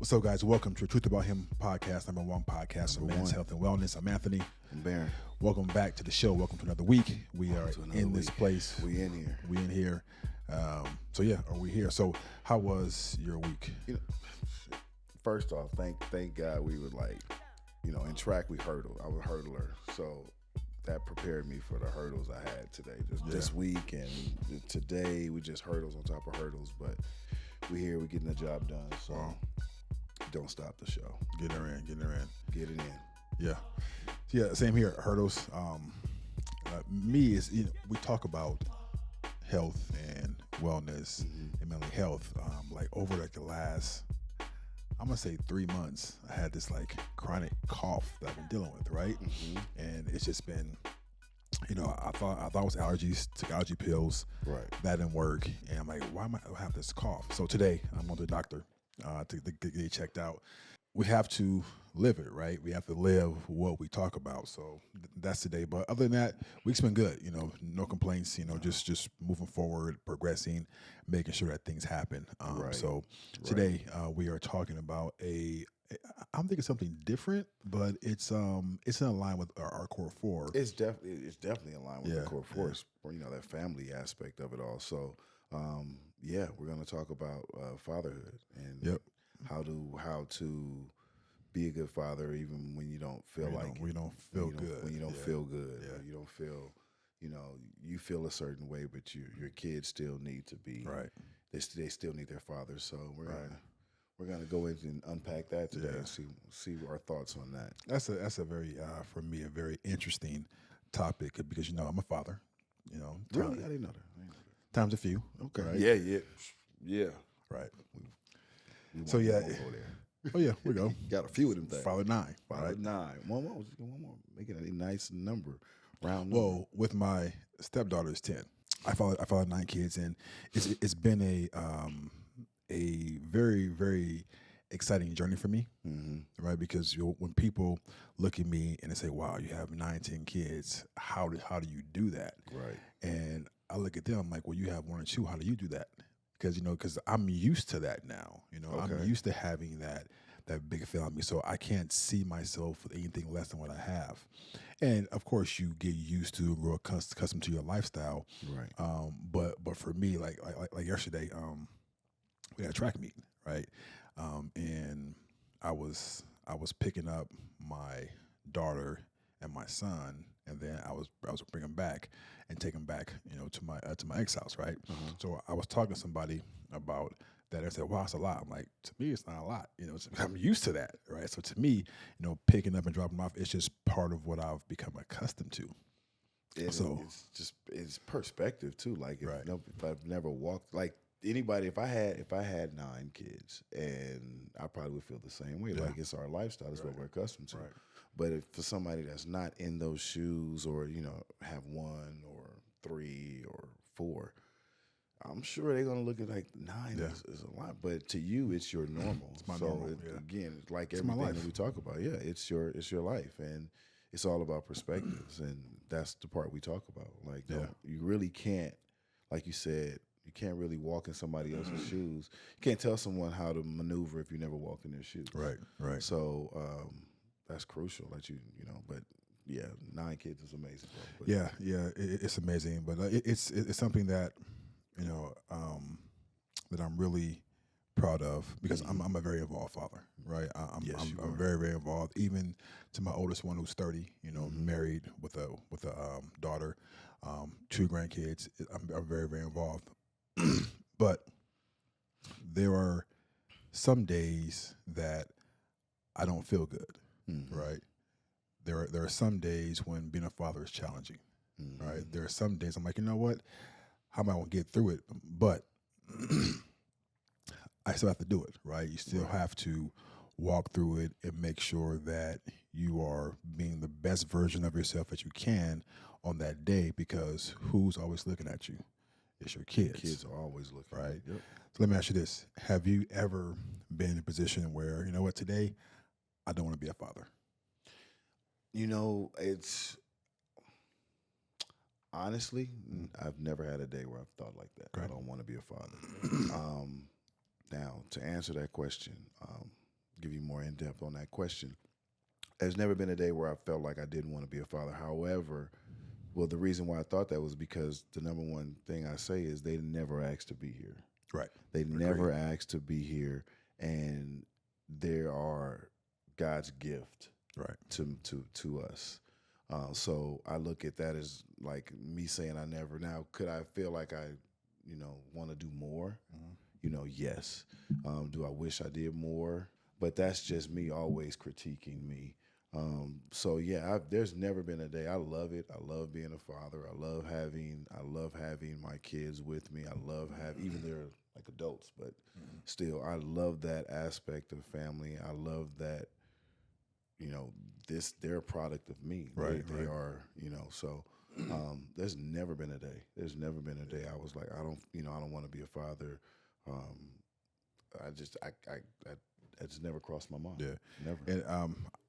What's up, guys? Welcome to Truth About Him podcast, #1 podcast on men's health and wellness. I'm Anthony. I'm Baron. Welcome back to the show. Welcome to another week. We are in this week. place. We in here. We in here. Are we here? So, how was your week? First off, thank God we were in track we hurdled. I was a hurdler, so that prepared me for the hurdles I had today. This week and today, we just hurdles on top of hurdles, but we here, we getting the job done. So don't stop the show. Get her in. Get it in. Yeah. Same here. Hurdles. Me is we talk about health and wellness and mental health. Over the last, I'm gonna say 3 months, I had this chronic cough that I've been dealing with, right? And it's just been, I thought it was allergies, took allergy pills, Right. that didn't work, and I'm like, why am I have this cough? So today I'm on to the doctor to get it checked out. We have to live it, right? We have to live what we talk about. So that's today. But other than that, week's been good. No complaints. Just moving forward, progressing, making sure that things happen. Right. So today we are talking about I'm thinking something different, but it's in line with our core four. It's definitely in line with the core force, or that family aspect of it all. So we're gonna talk about fatherhood and how to be a good father even when you don't feel when you don't feel good. When you don't feel good. Or you don't feel you feel a certain way, but your kids still need to be Right. They still need their father. So we're gonna go in and unpack that today and see our thoughts on that. That's a very for me a very interesting topic because I'm a father. Really, I didn't know that. Times a few. Okay. Right? Yeah. Right. We So, won't yeah. go there. Oh yeah, we go. Got a few of them things. Father 9. Father Right? 9. One more. Make it a nice number. Round number. Well, with my stepdaughter is 10. I fathered 9 kids, and it's been a very, very exciting journey for me, right? Because when people look at me and they say, "Wow, you have 9, 10 kids. How do you do that?" Right. And I look at them, I'm like, "Well, you have 1 or 2. How do you do that?" Because I'm used to that now. I'm Okay. used to having that big feel on me, so I can't see myself with anything less than what I have. And of course, you get used to grow accustomed to your lifestyle. Right. But for me, like yesterday, we had a track meet, right? And I was picking up my daughter and my son, and then I was bringing them back and take them back, to my ex house, right? So I was talking to somebody about that. I said, "Wow, it's a lot." I'm like, to me, it's not a lot. I'm used to that, right? So to me, picking up and dropping them off, it's just part of what I've become accustomed to. It's perspective too. Like Right. if I've never walked like anybody, if I had 9 kids, and I probably would feel the same way. Yeah. Like it's our lifestyle, it's what we're accustomed to. Right. But if for somebody that's not in those shoes, or have 1 or 3 or 4, I'm sure they're gonna look at 9 is a lot. But to you, it's your normal. It's my so normal, again, it's like It's my everything life. that we talk about. Yeah, it's your life, and it's all about perspectives, and that's the part we talk about. Like, you really can't, like you said, you can't really walk in somebody else's shoes. You can't tell someone how to maneuver if you never walked in their shoes. Right. So that's crucial. That but yeah, 9 kids is amazing, bro. But It's amazing, but it's something that that I'm really proud of because I'm a very involved father, right? I'm very, very involved. Even to my oldest one, who's 30, married with a daughter, 2 grandkids. I'm very, very involved. But there are some days that I don't feel good, right? There are some days when being a father is challenging, right? There are some days I'm like, you know what? How am I going to get through it? But I still have to do it, right? You still have to walk through it and make sure that you are being the best version of yourself that you can on that day, because who's always looking at you? It's your kids. Kids are always looking. Right. Yep. So let me ask you this. Have you ever been in a position where, today I don't want to be a father? It's honestly, I've never had a day where I've thought like that. Okay. I don't want to be a father. Now, to answer that question, give you more in depth on that question. There's never been a day where I felt like I didn't want to be a father. However, well, the reason why I thought that was because the number one thing I say is they never asked to be here. Right. They never asked to be here, and they are God's gift, right, to us. So I look at that as like me saying I never. Now, could I feel like I, want to do more? Mm-hmm. Yes. Do I wish I did more? But that's just me always critiquing me. So yeah, there's never been a day. I love it. I love being a father. I love having my kids with me. I love even they're like adults, but still, I love that aspect of family. I love that, they're a product of me. Right. They are, so there's never been a day. There's never been a day I was like, I don't want to be a father. I just never crossed my mind. Yeah, never. And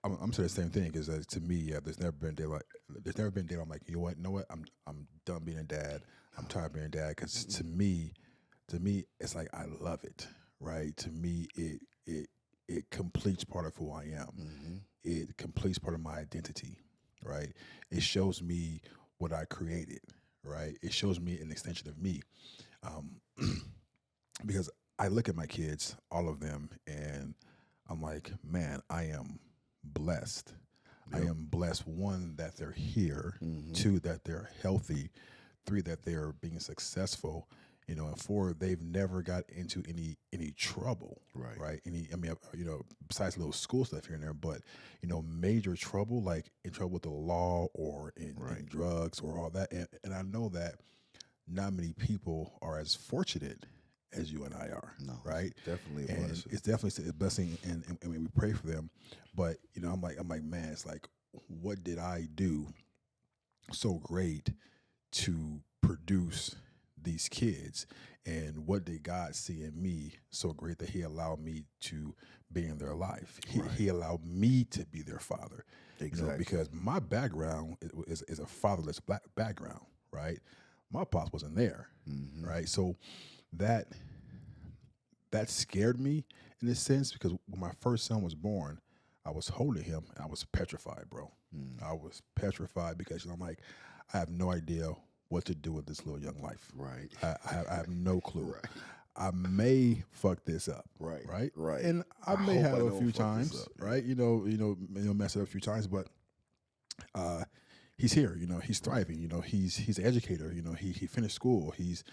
I'm saying the same thing because to me, there's never been a day I'm like, you know what, I'm done being a dad. I'm tired of being a dad because to me, it's like I love it. Right? To me, it completes part of who I am. Mm-hmm. It completes part of my identity. Right? It shows me what I created. Right? It shows me an extension of me. Because I look at my kids, all of them, and I'm like, man, I am blessed. Yep. I am blessed, one, that they're here, mm-hmm. two, that they're healthy, three, that they're being successful, and four, they've never got into any trouble, right? Besides little school stuff here and there, but, major trouble, like in trouble with the law or in drugs or all that. And I know that not many people are as fortunate as you and I are, right? Definitely a blessing. It's definitely a blessing, and we pray for them. But I'm like, man, it's like, what did I do so great to produce these kids, and what did God see in me so great that He allowed me to be in their life? He allowed me to be their father, exactly. Because my background is a fatherless black background, right? My pops wasn't there, mm-hmm. right? So that scared me in a sense, because when my first son was born, I was holding him and I was petrified, bro. I was petrified because I'm like, I have no idea what to do with this little young life. Right. I have no clue. Right. I may fuck this up. Right. And I may have a few times, right? Mess it up a few times, but he's here. He's thriving. He's an educator. He finished school. He's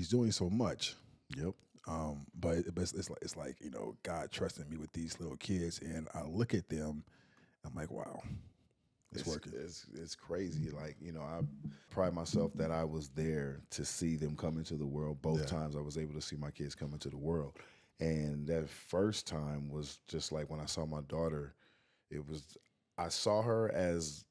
doing so much. Yep. But it's like God trusted me with these little kids, and I look at them, I'm like, wow, it's working. It's crazy. Like I pride myself that I was there to see them come into the world. Both times I was able to see my kids come into the world, and that first time was just like when I saw my daughter. I saw her as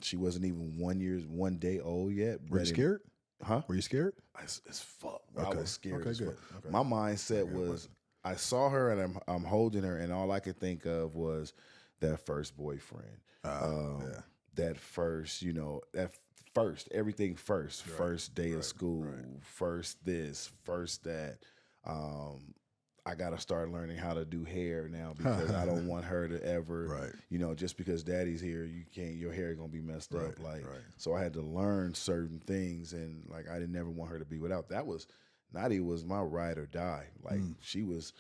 she wasn't even 1 day old yet. Were you scared? Huh? Were you scared? As fuck. Okay. I was scared. Okay, as good. fuck. Okay. My mindset was I saw her and I'm holding her, and all I could think of was that first boyfriend. That first, everything first. Right. First day of school, first this, first that. I got to start learning how to do hair now because I don't want her to ever, just because daddy's here, your hair going to be messed up. So I had to learn certain things, and like, I didn't never want her to be without. Nadia was my ride or die. Like she was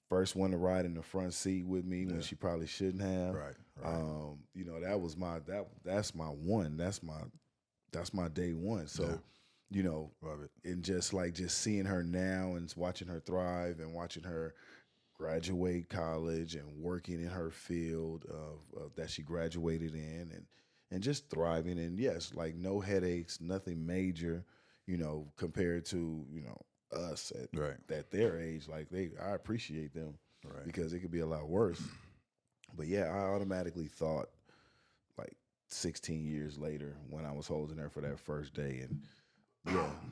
first one to ride in the front seat with me when she probably shouldn't have. That was that's my one. That's my day one. So, love it. And just seeing her now and watching her thrive and watching her graduate college and working in her field of that she graduated in and just thriving. And yes, like no headaches, nothing major, compared to, us at their age. Like I appreciate them because it could be a lot worse. But yeah, I automatically thought like 16 years later when I was holding her for that first day, and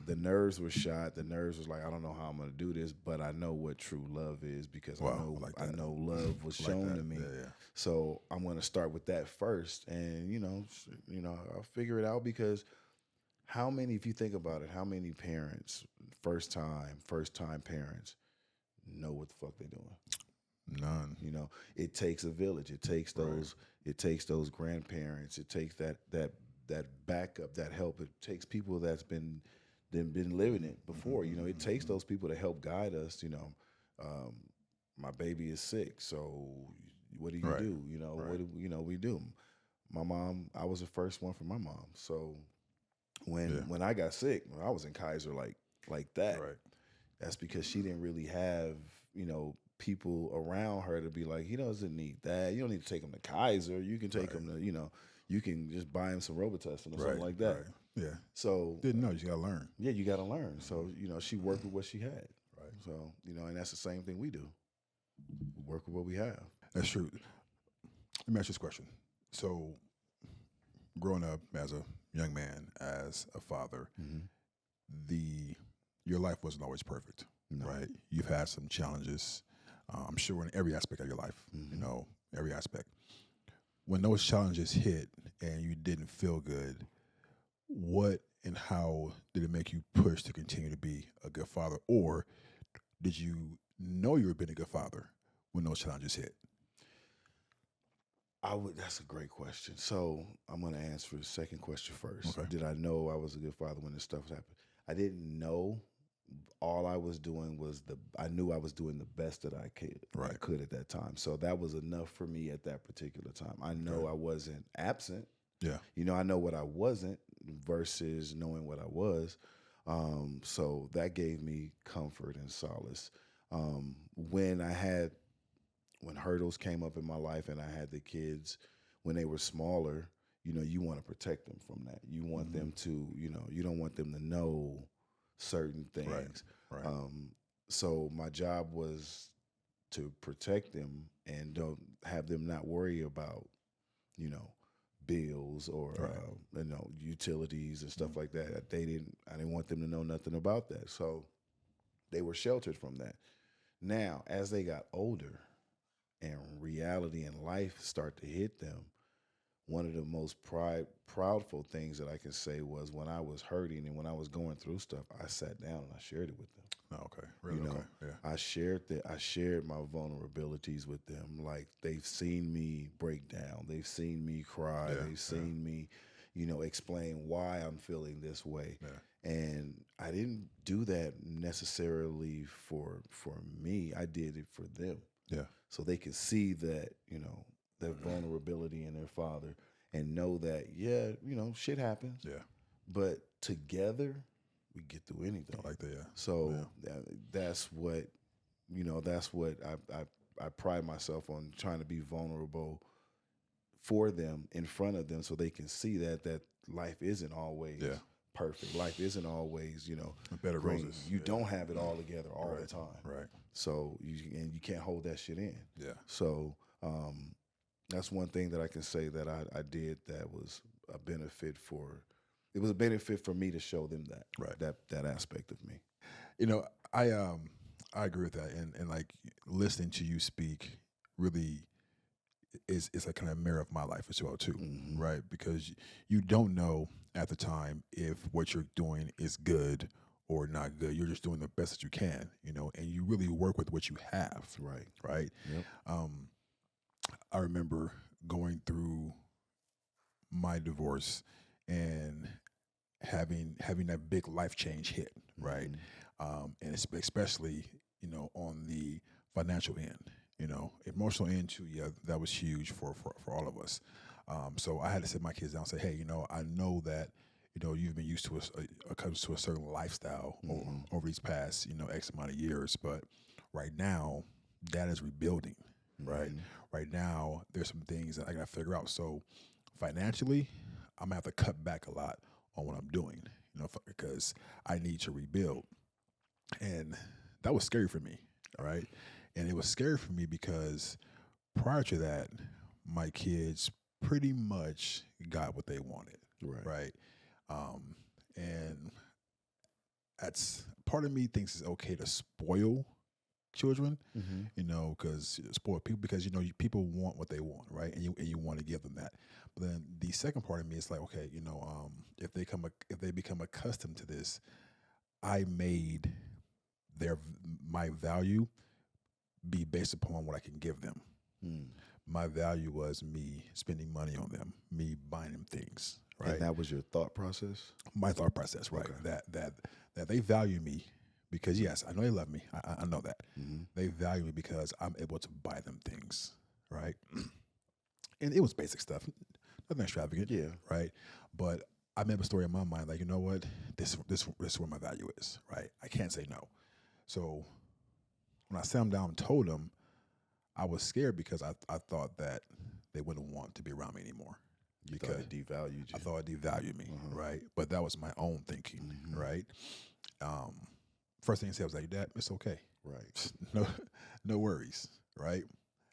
the nerves were shot. The nerves was like, I don't know how I'm going to do this, but I know what true love is because I know love was shown to me. Yeah. So I'm going to start with that first, and I'll figure it out because if you think about it, how many parents, first time parents know what the fuck they're doing? None. You know, it takes a village. It takes those grandparents. It takes that backup, that help. It takes people that's been living it before. You know, it takes those people to help guide us. You know, my baby is sick, so what do you do? You know, what do we do? My mom, I was the first one for my mom. So when I got sick, I was in Kaiser like that. Right. That's because she didn't really have, people around her to be like, he doesn't need that. You don't need to take him to Kaiser. You can take him to, you can just buy him some Robitussin or something like that. Right. Yeah. So Didn't know. You got to learn. yeah, you got to learn. So, she worked with what she had. Right. So, and that's the same thing we do. We work with what we have. That's true. Let me ask you this question. So, growing up as a young man, as a father, your life wasn't always perfect, right? You've had some challenges, I'm sure, in every aspect of your life, every aspect. When those challenges hit and you didn't feel good, what and how did it make you push to continue to be a good father? Or did you know you were being a good father when those challenges hit? That's a great question. So I'm going to answer the second question first. Okay. Did I know I was a good father when this stuff happened? I didn't know. All I was doing was I knew I was doing the best that I could at that time. So that was enough for me at that particular time. I know I wasn't absent. Yeah. I know what I wasn't versus knowing what I was. So that gave me comfort and solace. When hurdles came up in my life and I had the kids when they were smaller, you want to protect them from that. You want them to, you don't want them to know certain things. Right. So my job was to protect them and don't have them not worry about, bills or, utilities and stuff like that. I didn't want them to know nothing about that. So they were sheltered from that. Now, as they got older, and reality and life start to hit them, one of the most proudful things that I can say was when I was hurting and when I was going through stuff, I sat down and I shared it with them. Oh, okay. Really? Okay. Yeah. I shared my vulnerabilities with them. Like, they've seen me break down. They've seen me cry. Yeah. They've seen me, explain why I'm feeling this way. Yeah. And I didn't do that necessarily for me. I did it for them. Yeah. So they could see that, their vulnerability in their father and know that, shit happens. Yeah. But together, we get through anything. I like that, yeah. So that's what, I pride myself on, trying to be vulnerable for them, in front of them, so they can see that life isn't always perfect. Life isn't always, better green. roses. You don't have it all together all the time. Right. So you can't hold that shit in. Yeah. So that's one thing that I can say that I did that was a benefit for. It was a benefit for me to show them that that aspect of me. I agree with that, and like listening to you speak really is a kind of mirror of my life as well too, right? Because you don't know at the time if what you're doing is good or not good. You're just doing the best that you can, and you really work with what you have. Right. Yep. I remember going through my divorce and having that big life change hit, right? And especially, on the financial end, emotional end too. Yeah, that was huge for all of us. So I had to sit my kids down and say, hey, I know that, you've been used to accustomed to a certain lifestyle over these past, X amount of years. But right now, that is rebuilding, right? Right now, there's some things that I got to figure out. So financially, I'm going to have to cut back a lot on what I'm doing, because I need to rebuild. And that was scary for me, right? And it was scary for me because prior to that, my kids pretty much got what they wanted, right? And that's part of me thinks it's okay to spoil children, because spoil people, because people want what they want, right? And you want to give them that. But then the second part of me is like, okay, if they become accustomed to this, I made my value be based upon what I can give them. My value was me spending money on them, me buying them things, right? And that was your thought process? My thought process, right? Okay. That they value me because, yes, I know they love me. I know that. They value me because I'm able to buy them things, right? And it was basic stuff, nothing extravagant, right? But I made a story in my mind, like, you know what? This is where my value is, right? I can't say no. So when I sat them down and told them, I was scared because I thought that they wouldn't want to be around me anymore. Because it devalued you. I thought it devalued me, right? But that was my own thinking, right? First thing I said was like, Dad, it's okay. Right. No worries, right?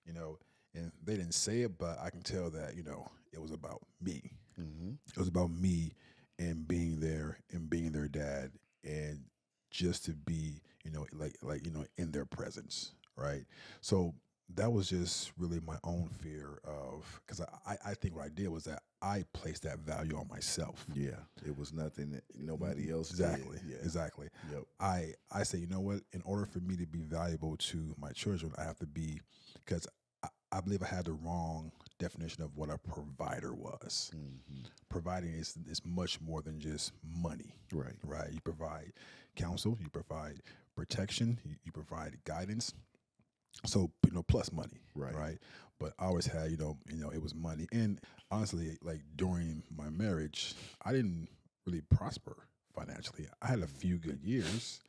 You know, and they didn't say it, but I can tell that, you know, it was about me. It was about me and being there and being their dad and just to be, you know, like you know, in their presence, right? So that was just really my own fear of, because I think what I did was that I placed that value on myself. Yeah, it was nothing that nobody else exactly, did. Yeah. Exactly. Yep. I say, you know what? In order for me to be valuable to my children, I have to be, because I believe I had the wrong definition of what a provider was. Providing is much more than just money. Right. Right. You provide counsel, you provide protection, you provide guidance. So, you know, plus money, right? But I always had, you know, it was money. And honestly, like during my marriage, I didn't really prosper financially. I had a few good years,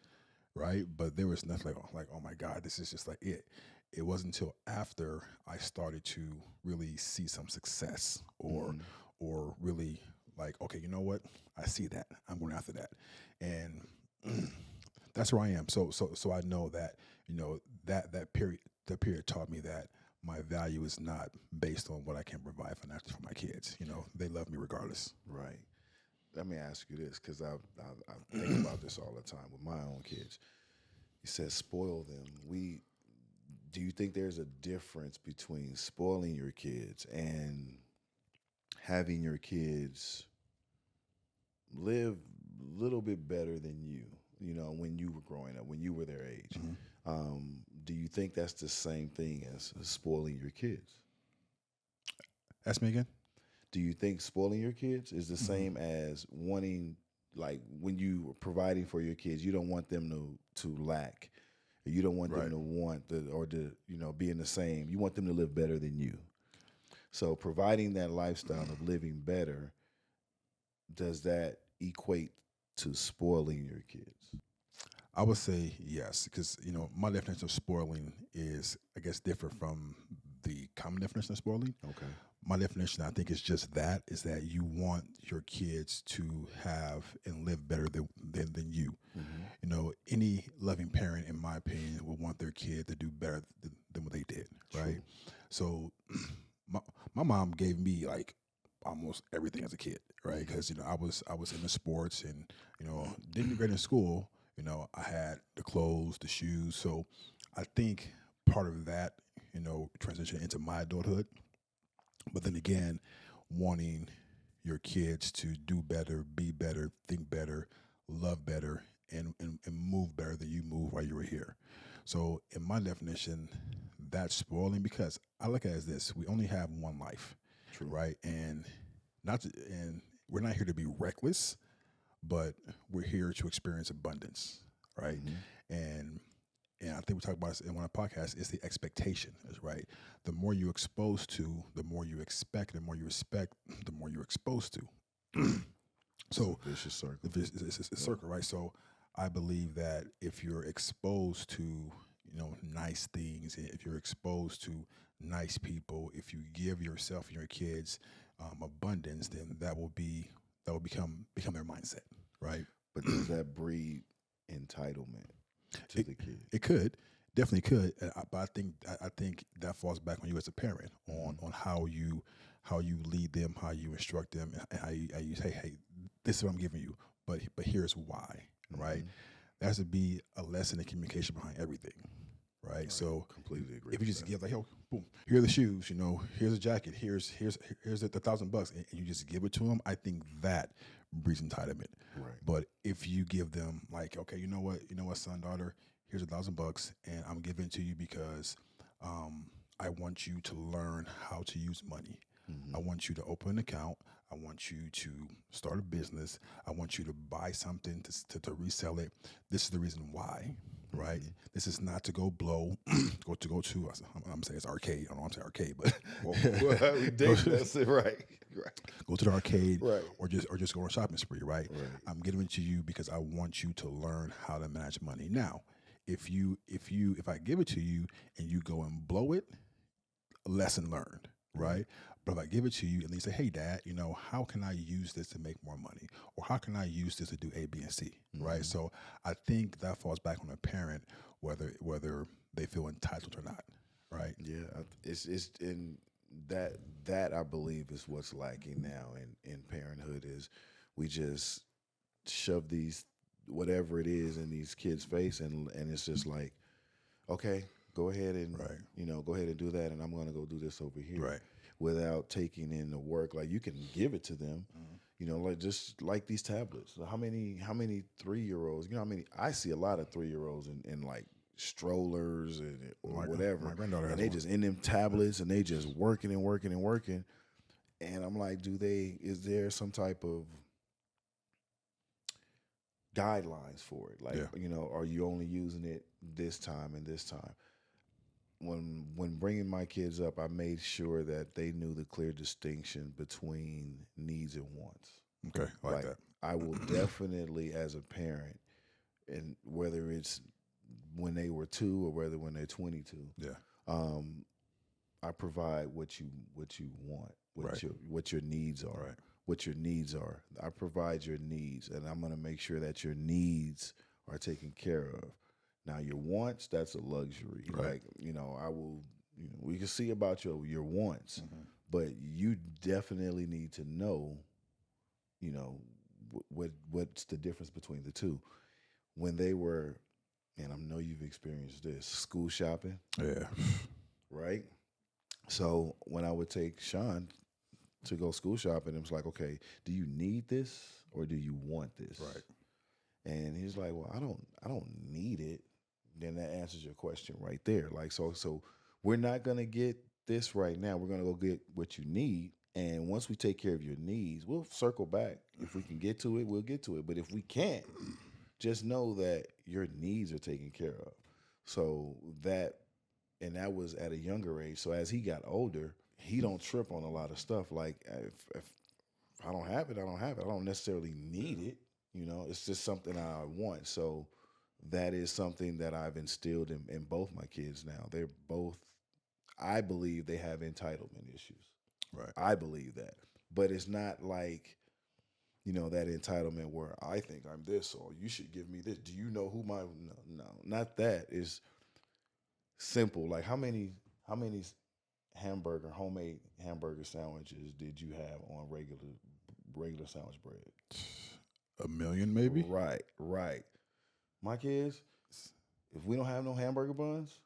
right? But there was nothing like, oh my God, this is just like it. It wasn't until after I started to really see some success or really like, okay, you know what? I see that. I'm going after that. And that's where I am. So I know that, you know, that period taught me that my value is not based on what I can provide financially for my kids. You know, they love me regardless. Right. Let me ask you this, because I think about this all the time with my own kids. You said spoil them. Do you think there's a difference between spoiling your kids and having your kids live a little bit better than you? You know, when you were growing up, when you were their age, do you think that's the same thing as spoiling your kids? Ask me again. Do you think spoiling your kids is the same as wanting, like when you were providing for your kids, you don't want them to lack, or you don't want them to want to be in the same. You want them to live better than you. So providing that lifestyle of living better, does that equate to spoiling your kids? I would say yes, because, you know, my definition of spoiling is, I guess, different from the common definition of spoiling. Okay. My definition, I think, is just that, is that you want your kids to have and live better than you. You know, any loving parent, in my opinion, would want their kid to do better than what they did, right? True. So my mom gave me, like, almost everything as a kid, right? Because, you know, I was into sports and, you know, didn't do great in school. You know, I had the clothes, the shoes. So I think part of that, you know, transitioned into my adulthood. But then again, wanting your kids to do better, be better, think better, love better, and move better than you move while you were here. So in my definition, that's spoiling, because I look at it as this: we only have one life. True. Right? And we're not here to be reckless, but we're here to experience abundance, right? And I think we talked about this in one of our podcasts, is the expectation, right? The more you expose to, the more you expect, the more you respect, the more you're exposed to. So it's a vicious circle. It's a circle, right? So I believe that if you're exposed to, you know, nice things, if you're exposed to nice people, if you give yourself and your kids abundance, then that will become their mindset, right? But does that breed entitlement to the kid? It could, definitely could. But I think that falls back on you as a parent, on how you lead them, how you instruct them, and how you say, hey, this is what I'm giving you, but here's why, right? There has to be a lesson in communication behind everything. Right. So completely agree. If you just give, like, oh, boom, here are the shoes, you know, here's a jacket, here's the $1,000, and you just give it to them, I think that breeds entitlement. Right. But if you give them, like, okay, you know what, son, daughter, here's $1,000, and I'm giving it to you because I want you to learn how to use money. I want you to open an account. I want you to start a business. I want you to buy something to resell it. This is the reason why, right? This is not to go blow, I'm saying it's arcade. I don't want to say arcade, but That's it, right. Go to the arcade, Right. or just go on a shopping spree, right? I'm giving it to you because I want you to learn how to manage money. Now, if I give it to you and you go and blow it, lesson learned, right? But if I give it to you and you say, hey, Dad, how can I use this to make more money? Or how can I use this to do A, B, and C, right? So I think that falls back on a parent, whether they feel entitled or not, right? Yeah, it's in that I believe is what's lacking now in parenthood is we just shove these whatever it is in these kids' face and it's just like, okay, go ahead and go ahead and do that, and I'm going to go do this over here, Right. without taking in the work. Like you can give it to them, like just like these tablets. How many 3-year-olds? I see a lot of 3-year-olds in like strollers or whatever. My granddaughter and has they one. just in them tablets and they just working and working and working. And I'm like, is there some type of guidelines for it? Like, are you only using it this time and this time? When bringing my kids up, I made sure that they knew the clear distinction between needs and wants. Okay, I like that. I will definitely, as a parent, and whether it's when they were 2 or whether when they're 22, I provide what you want, what your needs are, Right. what your needs are. I provide your needs, and I'm going to make sure that your needs are taken care of. Now, your wants, that's a luxury. Right. Like, I will, we can see about your wants, but you definitely need to know, what's the difference between the two. When they were, and I know you've experienced this, school shopping. Yeah. Right? So when I would take Sean to go school shopping, it was like, okay, do you need this or do you want this? Right. And he's like, well, I don't need it. Then that answers your question right there. Like, so we're not going to get this right now. We're going to go get what you need. And once we take care of your needs, we'll circle back. If we can get to it, we'll get to it. But if we can't, just know that your needs are taken care of. So that was at a younger age. So as he got older, he don't trip on a lot of stuff. Like if I don't have it, I don't have it. I don't necessarily need it. It's just something I want. So that is something that I've instilled in both my kids now. They're both, I believe they have entitlement issues. Right. I believe that. But it's not like, that entitlement where I think I'm this or you should give me this. Do you know who no, not that. It's simple. Like how many homemade hamburger sandwiches did you have on regular sandwich bread? 1 million, maybe. Right. My kids, if we don't have no hamburger buns,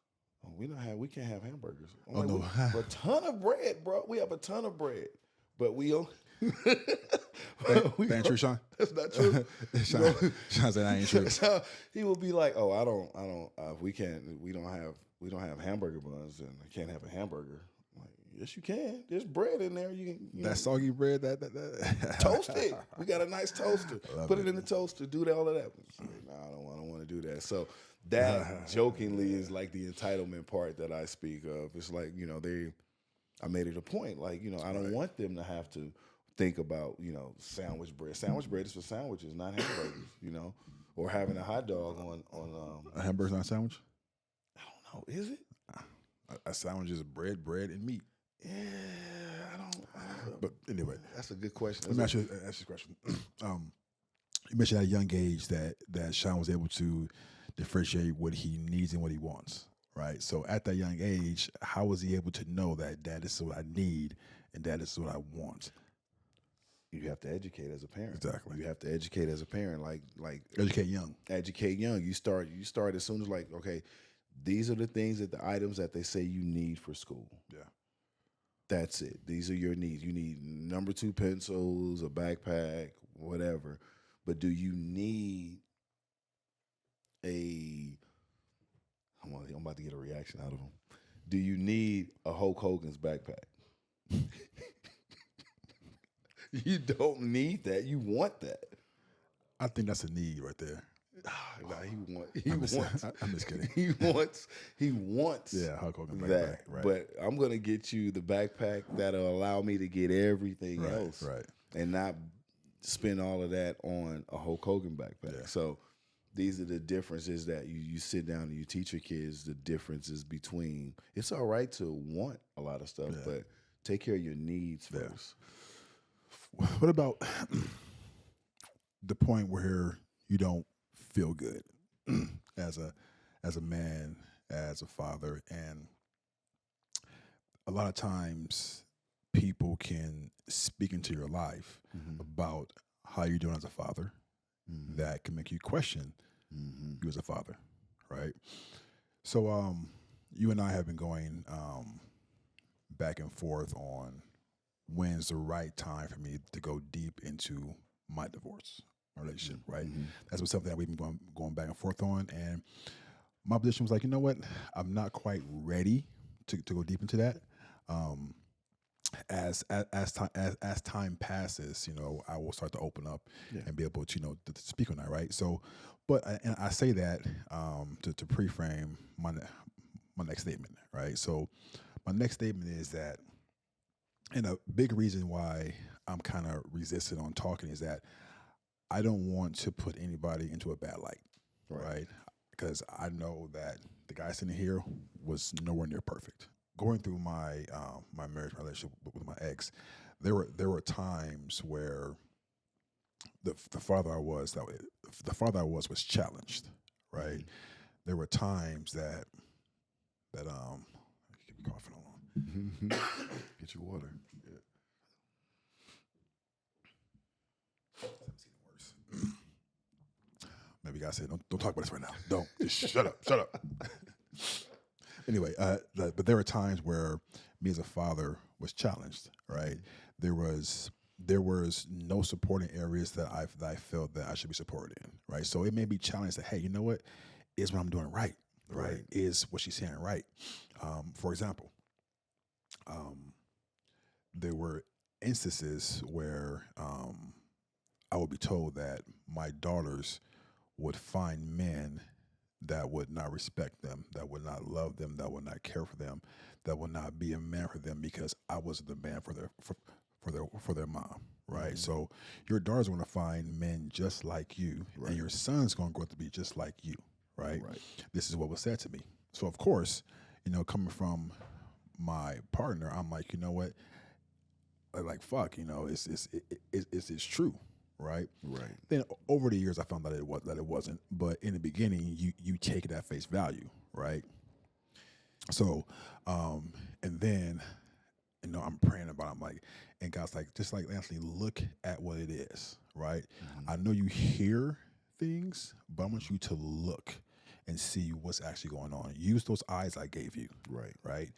we can't have hamburgers. Oh, no. We have a ton of bread, bro. We have a ton of bread, but we don't. Ain't true, Sean? That's not true. Sean said I ain't true. So he will be like, "Oh, I don't. We don't have hamburger buns, and I can't have a hamburger." I'm like, yes, you can. There's bread in there. You can. That soggy bread. That toast it. We got a nice toaster. Put it in the toaster. Do all of that. No, I don't want to do that. So that jokingly is like the entitlement part that I speak of. It's like I made it a point. Like I don't want them to have to think about sandwich bread. Sandwich bread is for sandwiches, not hamburgers. Or having a hot dog on a hamburger's not a sandwich. I don't know. Is it? A sandwich is bread, and meat. Yeah, I don't. But anyway, that's a good question. Let me ask you a question. You mentioned at a young age that Sean was able to differentiate what he needs and what he wants, right? So at that young age, how was he able to know that this is what I need and that is what I want? You have to educate as a parent. Exactly. You have to educate as a parent. Like educate young. Educate young. You start as soon as like, okay, these are the items that they say you need for school. Yeah. That's it. These are your needs. You need number 2 pencils, a backpack, whatever. But do you need a I'm about to get a reaction out of him. Do you need a Hulk Hogan's backpack? You don't need that. You want that. I think that's a need right there. Nah, I'm just kidding. He wants Yeah, Hulk Hogan that. backpack. Right. But I'm gonna get you the backpack that'll allow me to get everything else, Right. and not spend all of that on a Hulk Hogan backpack. Yeah. So these are the differences that you sit down and you teach your kids the differences between. It's all right to want a lot of stuff, but take care of your needs first. What about the point where you don't feel good as a man, as a father, and a lot of times people can speak into your life about how you're doing as a father that can make you question you as a father, right? So you and I have been going back and forth on when's the right time for me to go deep into my divorce relationship, right? That's something that we've been going back and forth on, and my position was like, you know what, I'm not quite ready to go deep into that. As time passes, you know, I will start to open up and be able to, you know, to speak on that, right? So, but and I say that to pre-frame my next statement, right? So, my next statement is that, and a big reason why I'm kind of resistant on talking is that I don't want to put anybody into a bad light, right? Because I know that the guy sitting here was nowhere near perfect. Going through my my marriage relationship with my ex, there were times where the father I was challenged, right? There were times that I keep coughing on. Get your water. Maybe God said, don't talk about this right now. Don't. Just shut up. Anyway, but there were times where me as a father was challenged, right? There was no supporting areas that I felt that I should be supported in, right? So it made me challenged that, hey, you know what? Is what I'm doing right? Is what she's saying right? For example, there were instances where I would be told that my daughters would find men that would not respect them, that would not love them, that would not care for them, that would not be a man for them because I wasn't the man for their mom, right? So your daughter's going to find men just like you, and your son's going to grow up to be just like you, right? This is what was said to me. So of course, you know, coming from my partner, I'm like, you know what? Like fuck, you know, it's true. Right. Then over the years, I found that it wasn't. But in the beginning, you take it at face value, right? So, and then, you know, I'm praying about it. I'm like, and God's like, just like Anthony, look at what it is, right? I know you hear things, but I want you to look and see what's actually going on. Use those eyes I gave you, right?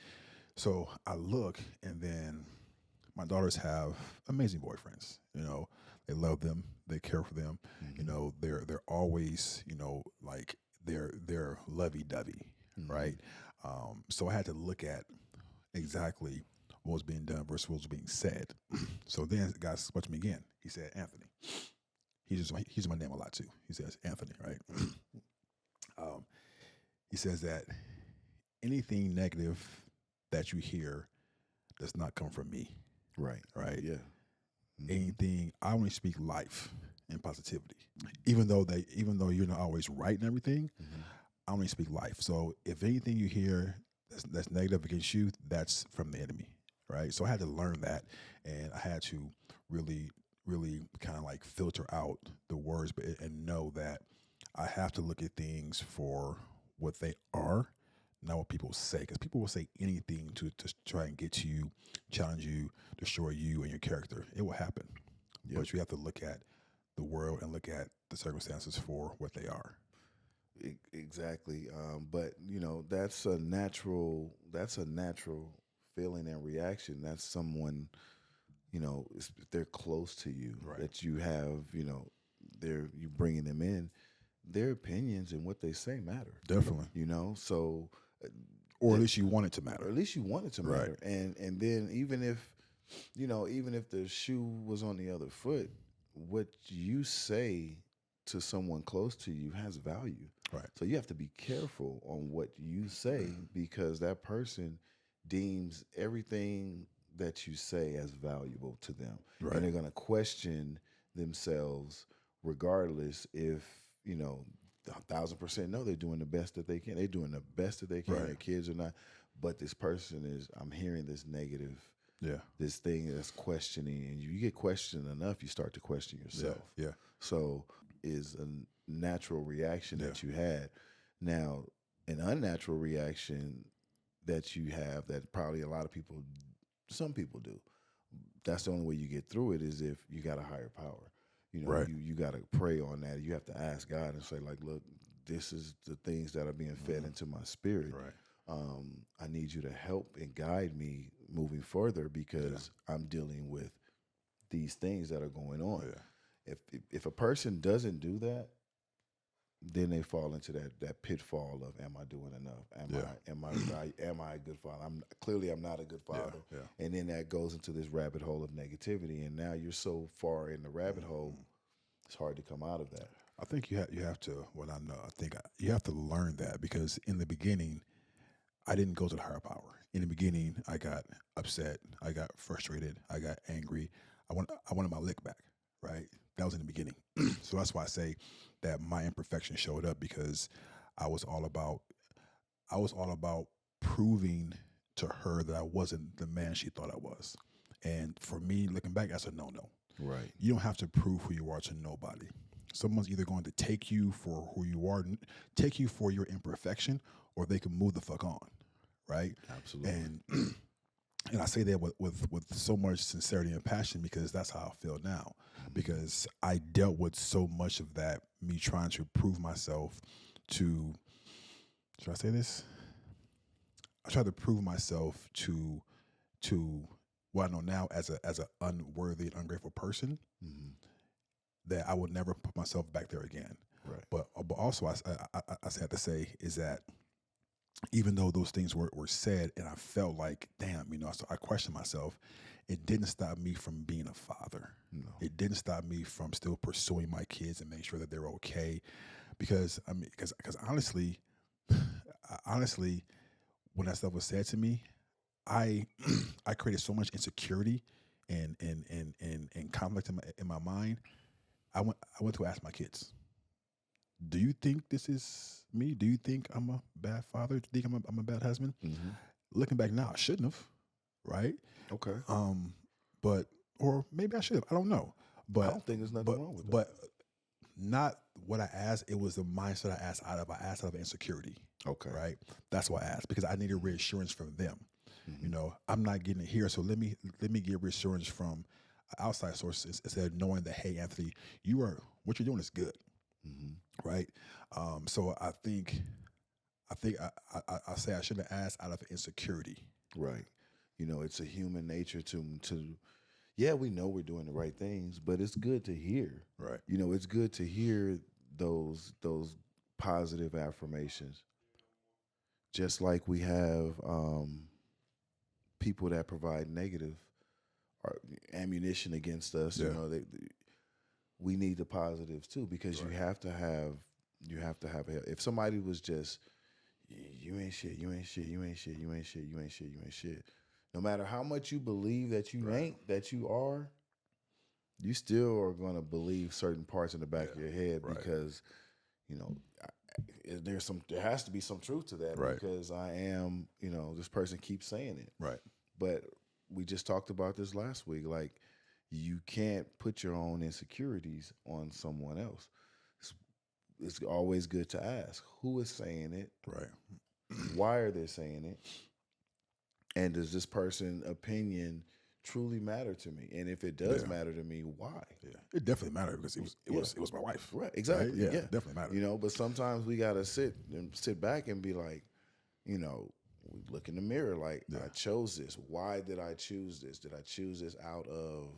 So I look, and then my daughters have amazing boyfriends. You know, they love them, they care for them. You know, they're always, you know, like they're lovey-dovey, right? So I had to look at exactly what was being done versus what was being said. So then God spoke to me again. He said, Anthony. He uses my name a lot too. He says Anthony, right? He says that anything negative that you hear does not come from me. Right. Yeah. Anything, I only speak life and positivity. Even though you're not always right in everything, I only speak life. So if anything you hear that's negative against you, that's from the enemy, right? So I had to learn that, and I had to really, really kind of like filter out the words, and know that I have to look at things for what they are, not what people say, because people will say anything to try and get to you, challenge you, destroy you and your character. It will happen. But you have to look at the world and look at the circumstances for what they are. Exactly. But you know, that's a natural feeling and reaction. That's someone, you know, if they're close to you, that you have, you know, you bringing them in. their opinions and what they say matter. Definitely. You know, so or at least you want it to or matter. at least you want it to matter. And then even if the shoe was on the other foot, what you say to someone close to you has value. Right. So you have to be careful on what you say because that person deems everything that you say as valuable to them. Right. And they're going to question themselves regardless if, 1,000% know they're doing the best that they can. They're doing the best that they can. Right. Their kids are not. But this person is, I'm hearing this negative, Yeah. this thing that's questioning. And you get questioned enough, you start to question yourself. Yeah. So is a natural reaction that you had. Now, an unnatural reaction that you have that probably some people do. That's the only way you get through it is if you got a higher power. Right. You got to pray on that. You have to ask God and say, like, look, this is the things that are being fed into my spirit. Right. I need you to help and guide me moving further because I'm dealing with these things that are going on. Yeah. If a person doesn't do that, then they fall into that pitfall of, am I doing enough? Am I a good father? I'm not a good father. Yeah. And then that goes into this rabbit hole of negativity. And now you're so far in the rabbit hole, it's hard to come out of that. I think you have to. Well, I think you have to learn that because in the beginning, I didn't go to the higher power. In the beginning, I got upset. I got frustrated. I got angry. I wanted my lick back. Right. That was in the beginning. So that's why I say that my imperfection showed up because I was all about proving to her that I wasn't the man she thought I was. And for me, looking back, that's a no-no. Right. You don't have to prove who you are to nobody. Someone's either going to take you for who you are, take you for your imperfection, or they can move the fuck on. Right. Absolutely. And I say that with so much sincerity and passion because that's how I feel now. Because I dealt with so much of that, me trying to prove myself to, should I say this? I tried to prove myself to what I know now as an unworthy and ungrateful person that I would never put myself back there again. Right. But also I had to say is that even though those things were said and I felt like, damn, so I questioned myself, it didn't stop me from being a father. No. It didn't stop me from still pursuing my kids and make sure that they're okay. Because honestly, when that stuff was said to me, I created so much insecurity and conflict in my mind. I went to ask my kids, do you think this is me? Do you think I'm a bad father? Do you think I'm a bad husband? Mm-hmm. Looking back now, I shouldn't have, right? Okay. Or maybe I should have. I don't know. But I don't think there's nothing wrong with that. But not what I asked. It was the mindset I asked out of. I asked out of insecurity. Okay. Right? That's what I asked because I needed reassurance from them. Mm-hmm. I'm not getting it here, so let me get reassurance from outside sources instead of knowing that, hey, Anthony, what you're doing is good. Mm-hmm. Right. So I think I say I shouldn't have asked out of insecurity. Right. It's a human nature to we know we're doing the right things, but it's good to hear. Right. It's good to hear those positive affirmations. Just like we have people that provide negative ammunition against us, Yeah. we need the positives too, because Right. you have to have if somebody was just, you ain't shit, you ain't shit, you ain't shit, you ain't shit, you ain't shit, you ain't shit. No matter how much you believe that you ain't, that you are, you still are going to believe certain parts in the back of your head because, there has to be some truth to that because I am, this person keeps saying it. Right. But we just talked about this last week. Like, you can't put your own insecurities on someone else. It's always good to ask, who is saying it? Right. Why are they saying it? And does this person's opinion truly matter to me? And if it does matter to me, why? Yeah, it definitely mattered because it was my wife. Right, exactly. Right? Yeah, definitely mattered. But sometimes we gotta sit back and be like, we look in the mirror like, I chose this. Why did I choose this? Did I choose this out of,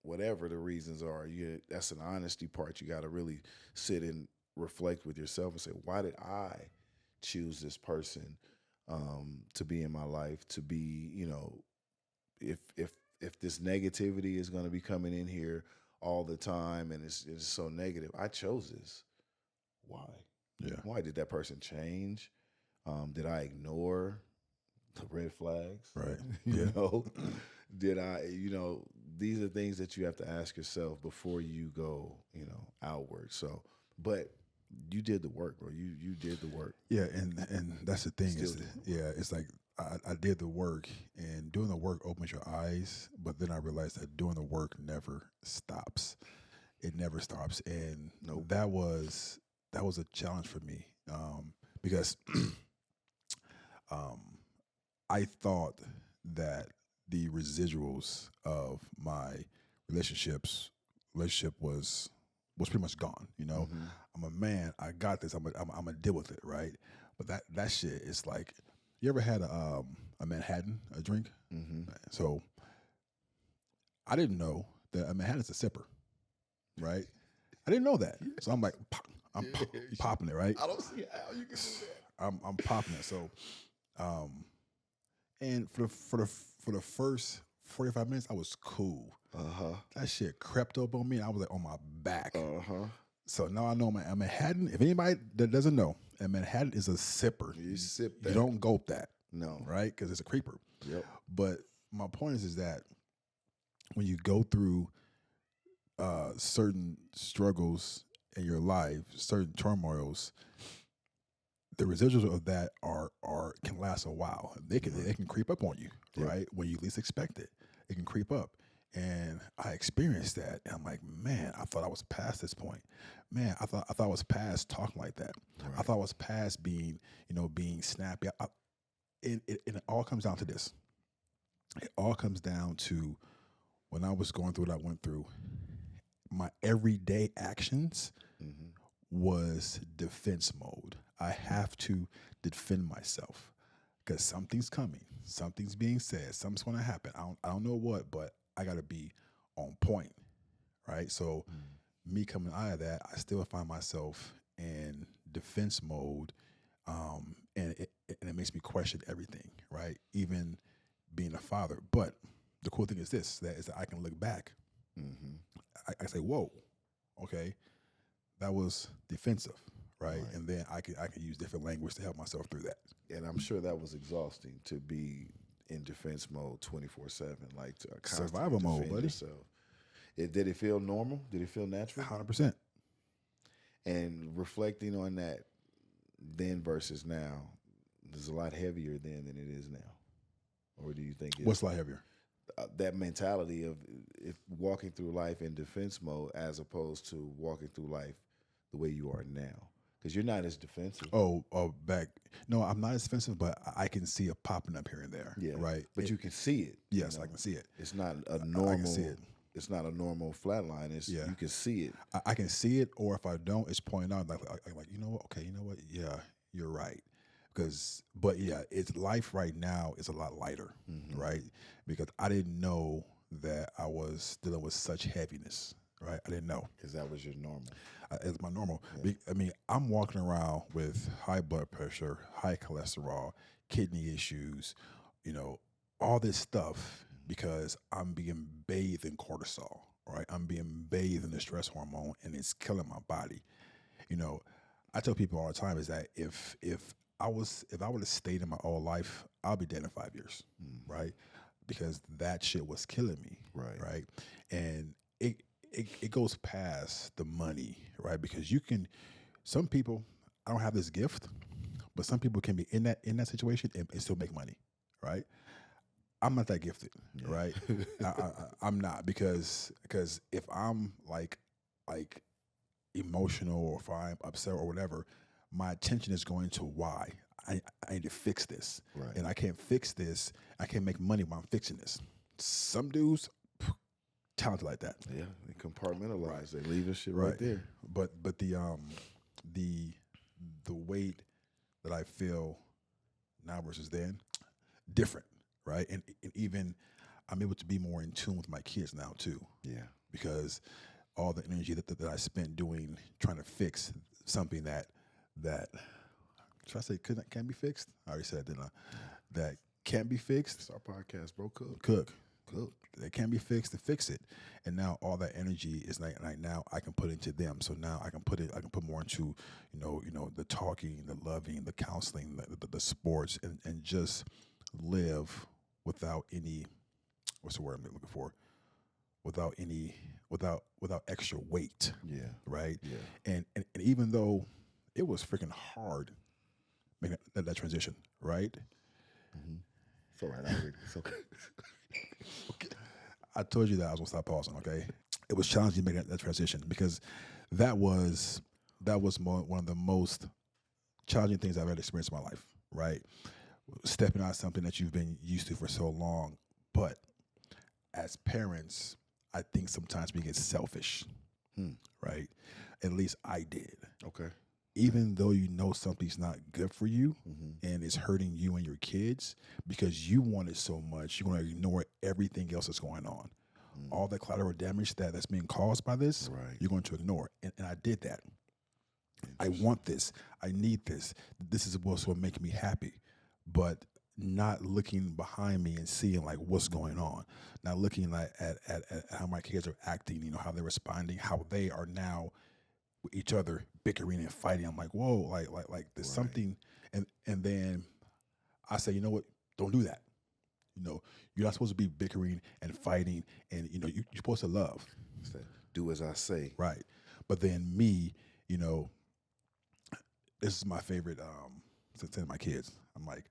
whatever the reasons are? That's an honesty part. You got to really sit and reflect with yourself and say, why did I choose this person to be in my life? To be, if this negativity is going to be coming in here all the time and it's so negative, I chose this. Why? Yeah. Why did that person change? Did I ignore the red flags? Right. You know, did I, these are things that you have to ask yourself before you go, outward. So, but you did the work, bro. You did the work. Yeah, and that's the thing. It's like I did the work, and doing the work opens your eyes, but then I realized that doing the work never stops. It never stops, and that was a challenge for me, because I thought that the residuals of my relationship was pretty much gone. Mm-hmm. I'm a man. I got this. I'm gonna deal with it, right? But that shit is like, you ever had a Manhattan, a drink? Mm-hmm. So I didn't know that a Manhattan's a sipper, right? I didn't know that. So I'm like, I'm popping it, right? I don't see how you can do that. I'm popping it. So, and for the first 45 minutes, I was cool. That shit crept up on me. I was like on my back. So now I know a Manhattan. If anybody that doesn't know, a Manhattan is a sipper. You sip that. You don't gulp that. No. Right? Because it's a creeper. Yep. But my point is that when you go through certain struggles in your life, certain turmoils, the residuals of that are can last a while. They can creep up on you, right? When you least expect it, it can creep up. And I experienced that, and I'm like, man, I thought I was past this point. Man, I thought I was past talking like that. Right. I thought I was past being snappy. And it all comes down to this. It all comes down to when I was going through what I went through. My everyday actions was defense mode. I have to defend myself because something's coming, something's being said, something's going to happen. I don't know what, but I got to be on point, right? So me coming out of that, I still find myself in defense mode, and it makes me question everything, right? Even being a father. But the cool thing is this, that I can look back. I say, whoa, okay, that was defensive, right? And then I can use different language to help myself through that. And I'm sure that was exhausting to be in defense mode 24/7, like to survival mode, buddy. Yourself. Did it feel normal? Did it feel natural? 100%. And reflecting on that then versus now, is a lot heavier then than it is now. Or do you think what's a lot heavier? That mentality of if walking through life in defense mode as opposed to walking through life the way you are now. Because you're not as defensive. No, I'm not as defensive, but I can see it popping up here and there. Yeah. Right. But you can see it. Yes, I can see it. It's not a normal. I can see it. It's not a normal flat line. You can see it. I can see it, or if I don't, it's pointing out like you know what? Okay, you know what? Yeah, you're right. But it's life right now is a lot lighter, right? Because I didn't know that I was dealing with such heaviness, right? I didn't know. Because that was your normal. It's my normal. Yeah. I mean, I'm walking around with high blood pressure, high cholesterol, kidney issues, all this stuff because I'm being bathed in cortisol, right? I'm being bathed in the stress hormone, and it's killing my body. I tell people all the time is that if I would have stayed in my old life, I'll be dead in 5 years, right? Because that shit was killing me, right? And it goes past the money, right? Because some people, I don't have this gift, but some people can be in that situation and still make money, right? I'm not that gifted, right? I'm not because if I'm like emotional or if I'm upset or whatever, my attention is going to why. I need to fix this. Right. And I can't fix this. I can't make money while I'm fixing this. Some dudes, talented like that. Yeah, they compartmentalize. They leave this shit right there. But the weight that I feel now versus then, different, right? And even I'm able to be more in tune with my kids now too. Yeah. Because all the energy that I spent trying to fix something that should I say can't be fixed? I already said, didn't I? That can't be fixed. It's our podcast, bro. Cook. That can't be fixed to fix it. And now all that energy is like now I can put into them. So now I can put more into, the talking, the loving, the counseling, the sports, and just live without any, what's the word I'm looking for? Without extra weight. Yeah. Right. Yeah. And even though it was freaking hard making that transition, right? Mm-hmm. It's all right. It's okay. Okay. I told you that I was gonna stop pausing. Okay, it was challenging making that transition because that was one of the most challenging things I've ever experienced in my life. Right, stepping out of something that you've been used to for so long. But as parents, I think sometimes we get selfish. Right, at least I did. Okay. Even though you know something's not good for you and it's hurting you and your kids because you want it so much, you're going to ignore everything else that's going on. All the collateral damage that's being caused by this, you're going to ignore. And I did that. I want this. I need this. This is what's going to make me happy. But not looking behind me and seeing like what's going on. Not looking at how my kids are acting, how they're responding, how they are now with each other bickering and fighting. I'm like, whoa, like there's something, and then I say, you know what? Don't do that. You're not supposed to be bickering and fighting, and you're supposed to love. Do as I say. Right. But then me, this is my favorite to my kids. I'm like,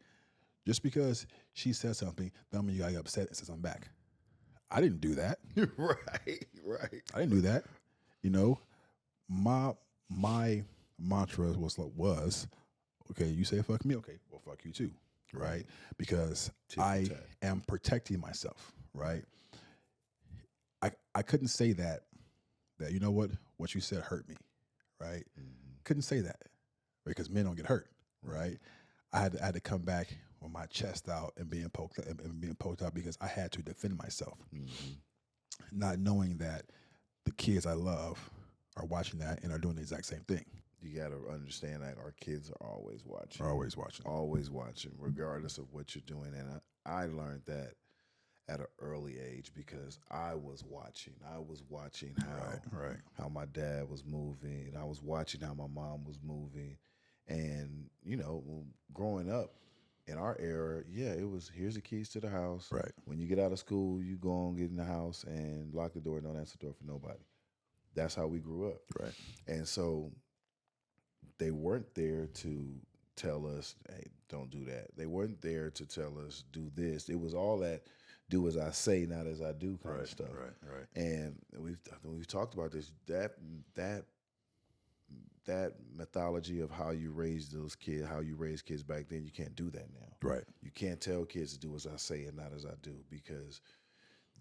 just because she said something, then you got upset and said something back. I didn't do that. Right. I didn't do that. My mantra was, okay, you say fuck me, okay, well fuck you too, right? Because I am protecting myself, right? I couldn't say that you know what you said hurt me, right? Couldn't say that because men don't get hurt, right? I had to come back with my chest out and being poked out because I had to defend myself, not knowing that the kids I love are watching that and are doing the exact same thing. You got to understand that our kids are always watching. Always watching, regardless of what you're doing. And I learned that at an early age because I was watching. I was watching how my dad was moving. I was watching how my mom was moving. And, growing up in our era, it was here's the keys to the house. Right. When you get out of school, you go on, get in the house and lock the door. Don't answer the door for nobody. That's how we grew up. Right. And so they weren't there to tell us, hey, don't do that. They weren't there to tell us, do this. It was all that do as I say, not as I do kind of stuff. Right. And we've talked about this, that mythology of how you raise those kids, how you raise kids back then, you can't do that now. Right. You can't tell kids to do as I say and not as I do because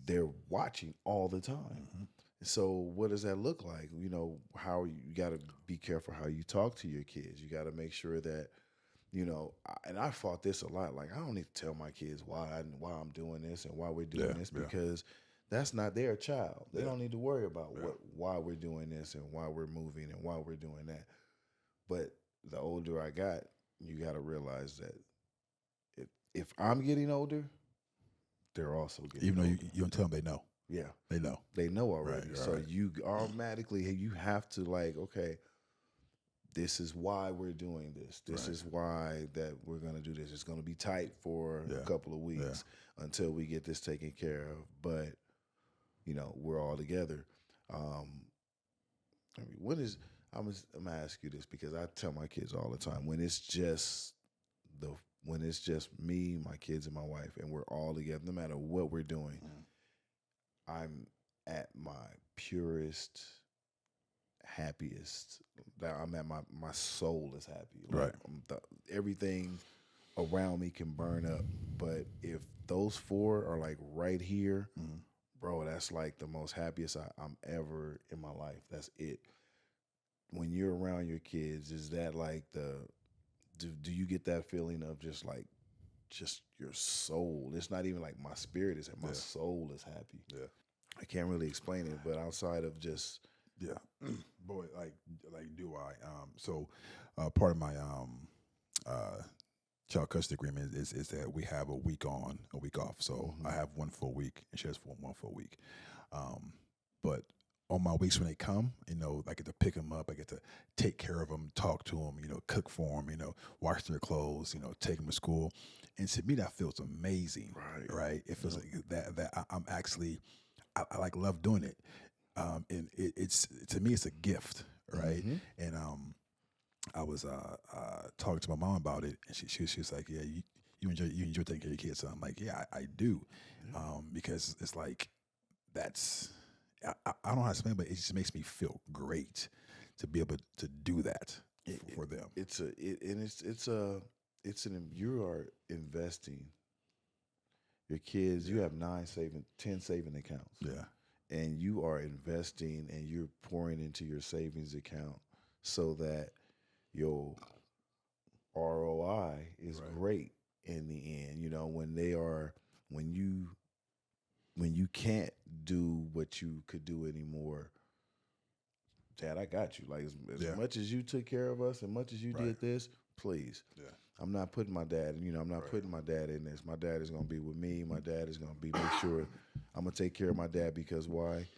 they're watching all the time. So what does that look like? How you got to be careful how you talk to your kids. You got to make sure that, and I fought this a lot. Like I don't need to tell my kids why I'm doing this and why we're doing this because that's not their child. They don't need to worry about why we're doing this and why we're moving and why we're doing that. But the older I got, you got to realize that if I'm getting older, they're also getting older. Even though you don't tell them, they know. Yeah. They know. They know already. Right, so right. you automatically, you have to okay, this is why we're doing this. This is why that we're going to do this. It's going to be tight for a couple of weeks until we get this taken care of. But, we're all together. I'm going to ask you this because I tell my kids all the time, when it's just me, my kids, and my wife, and we're all together, no matter what we're doing, I'm at my purest, happiest. I'm at my soul is happy. Right. Everything around me can burn up, but if those four are like right here, bro, that's like the most happiest I'm ever in my life. That's it. When you're around your kids, is that like do you get that feeling of just your soul? It's not even like my spirit is happy. My soul is happy. Yeah. I can't really explain it, but outside of just Yeah, boy, like do I? So part of my child custody agreement is that we have a week on, a week off. So I have one full week, and she has one full week. But on my weeks when they come, I get to pick them up. I get to take care of them, talk to them, cook for them, wash their clothes, take them to school. And to me, that feels amazing, right? It feels like I'm actually, I like love doing it. And it's to me, it's a gift, right? And I was talking to my mom about it, and she was like, "Yeah, you enjoy taking care of your kids." So I'm like, "Yeah, I do," because it's like that's I don't know how to explain, but it just makes me feel great to be able to do that for them. You are investing your kids. You have 10 saving accounts. Yeah. And you are investing and you're pouring into your savings account so that your ROI is great in the end. When you can't do what you could do anymore, Dad, I got you. Like as much as you took care of us, as much as you did this, please. Yeah. I'm not putting my dad, I'm not putting my dad in this. My dad is going to be with me. My dad is going to make sure I'm going to take care of my dad because why?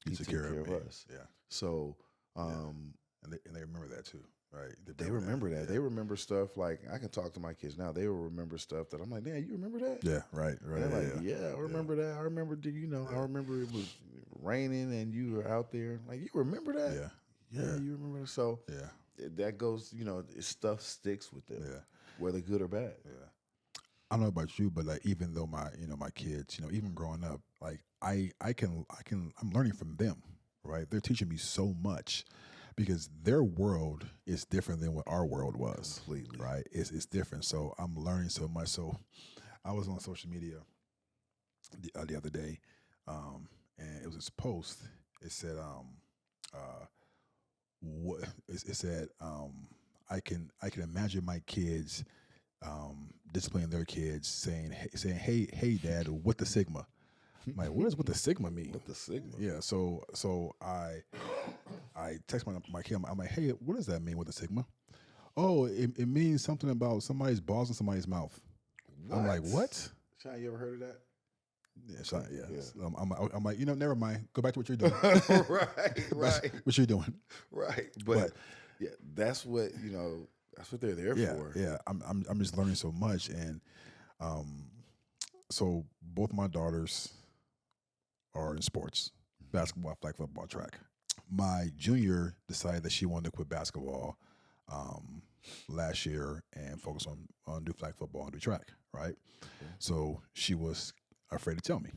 He took care of us. Yeah. So, and they remember that too, right? They remember that. Yeah. They remember stuff like I can talk to my kids now. They will remember stuff that I'm like, Dad, you remember that? Yeah, right. And they're like, yeah, I remember that. I remember, I remember it was raining and you were out there. Like, you remember that? Yeah, you remember that. So, that goes, stuff sticks with them, whether good or bad. Yeah. I don't know about you, but like even though my kids, even growing up, like I'm learning from them, right? They're teaching me so much because their world is different than what our world was. Completely. Right? It's different. So I'm learning so much. So I was on social media the other day, and it was this post. It said, it said, I can imagine my kids disciplining their kids, saying, hey, Dad, what the Sigma? I'm like, what does what the Sigma mean? What the Sigma? Yeah. So I text my kid. I'm like, hey, what does that mean? What the Sigma? Oh, it means something about somebody's balls in somebody's mouth. What? I'm like, what? Sean, you ever heard of that? Yeah, Sean, yeah. So I'm like, never mind. Go back to what you're doing. right. What you're doing. Right. But yeah, that's what that's what they're there for. Yeah. I'm just learning so much, and so both my daughters are in sports: basketball, flag football, track. My junior decided that she wanted to quit basketball last year and focus on do flag football and do track, right? Okay. So she was afraid to tell me.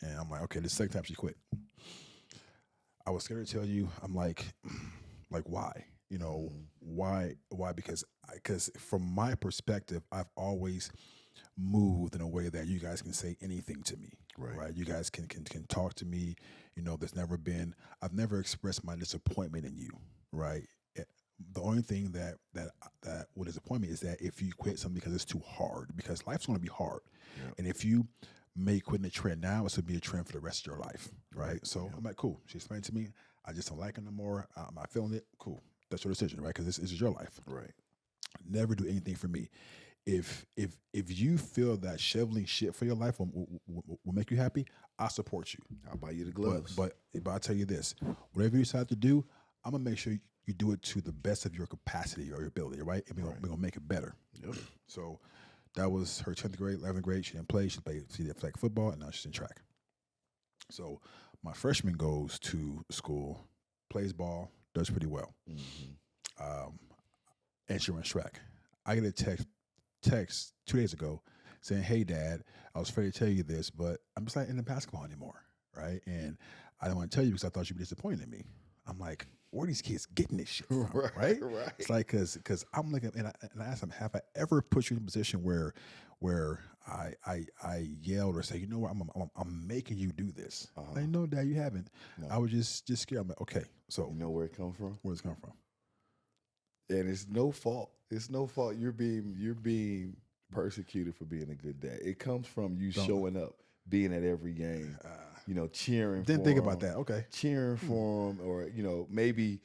And I'm like, okay, this is the second time she quit. I was scared to tell you. I'm like why? Why? Because from my perspective, I've always moved in a way that you guys can say anything to me, right? You guys can talk to me. I've never expressed my disappointment in you, right? The only thing that would disappoint me is that if you quit something because it's too hard, because life's going to be hard, and if you may quit a trend now, it's going to be a trend for the rest of your life, right? So I'm like, cool. She explained to me, I just don't like it no more. I'm not feeling it. Cool. That's your decision, right? Because this is your life, right? Never do anything for me. If you feel that shoveling shit for your life will make you happy, I'll support you. I'll buy you the gloves. But I'll tell you this: whatever you decide to do, I'm gonna make sure you do it to the best of your capacity or your ability, right? And we're gonna make it better. Yep. So that was her 10th grade, 11th grade. She didn't play. She did flag football, and now she's in track. So my freshman goes to school, plays ball, does pretty well, and she runs track. I get a text 2 days ago saying, hey, Dad, I was afraid to tell you this, but I'm just not into basketball anymore, right? And I didn't want to tell you because I thought you'd be disappointed in me. I'm like, where are these kids getting this shit from, right? It's like, because I'm looking, and I asked them, have I ever put you in a position where I yelled or say, you know what, I'm making you do this? Like, no, Dad, you haven't. No. I was just scared. I'm like, okay, so. You know where it come from? Where's it come from? And it's no fault. It's no fault. You're being persecuted for being a good dad. It comes from you showing up, being at every game, cheering. Didn't think about that. Okay, cheering for him, or maybe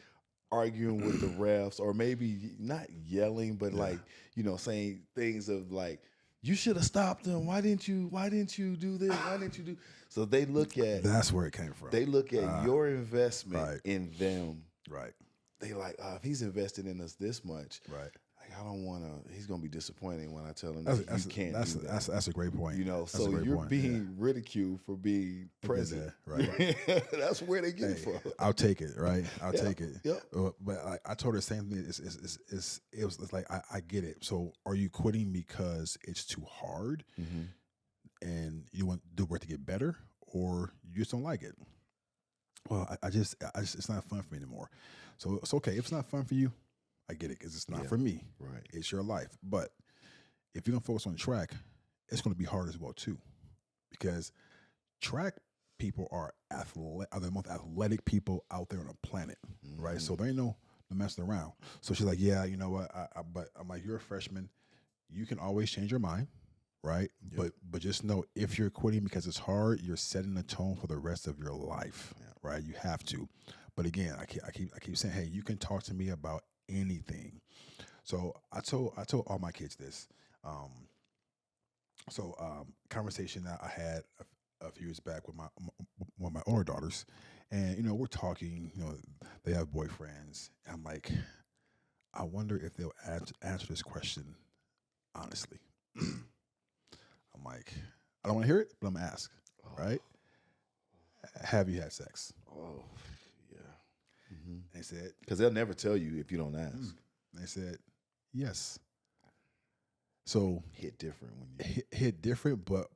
arguing with the refs, or maybe not yelling, but like saying things of like, you should have stopped them. Why didn't you do this? Why didn't you do? So they look at, that's where it came from. They look at your investment in them. Right. They like, if he's invested in us this much, right? Like, I don't want to. He's gonna be disappointed when I tell him that you can't do that. That's a great point. So you're being ridiculed for being present, right? That's where they get it from. I'll take it, right? I'll take it. Yep. But I told her the same thing. It's like I get it. So are you quitting because it's too hard, and you want to do work to get better, or you just don't like it? Well, I just it's not fun for me anymore. So it's okay if it's not fun for you. I get it, because it's not for me. Right. It's your life. But if you're going to focus on track, it's going to be hard as well, too. Because track people are the most athletic people out there on the planet, right? So there ain't no messing around. So she's like, yeah, you know what? But I'm like, you're a freshman. You can always change your mind, right? Yep. But just know, if you're quitting because it's hard, you're setting the tone for the rest of your life, right? You have to. But again, I keep saying, hey, you can talk to me about anything. So I told all my kids this. Conversation that I had a few years back with my older daughters, and we're talking. They have boyfriends. And I'm like, I wonder if they'll answer this question honestly. I'm like, I don't want to hear it, but I'm gonna ask. Right? Have you had sex? Oh. They said, because they'll never tell you if you don't ask. They said, yes. So hit different when you hit different, but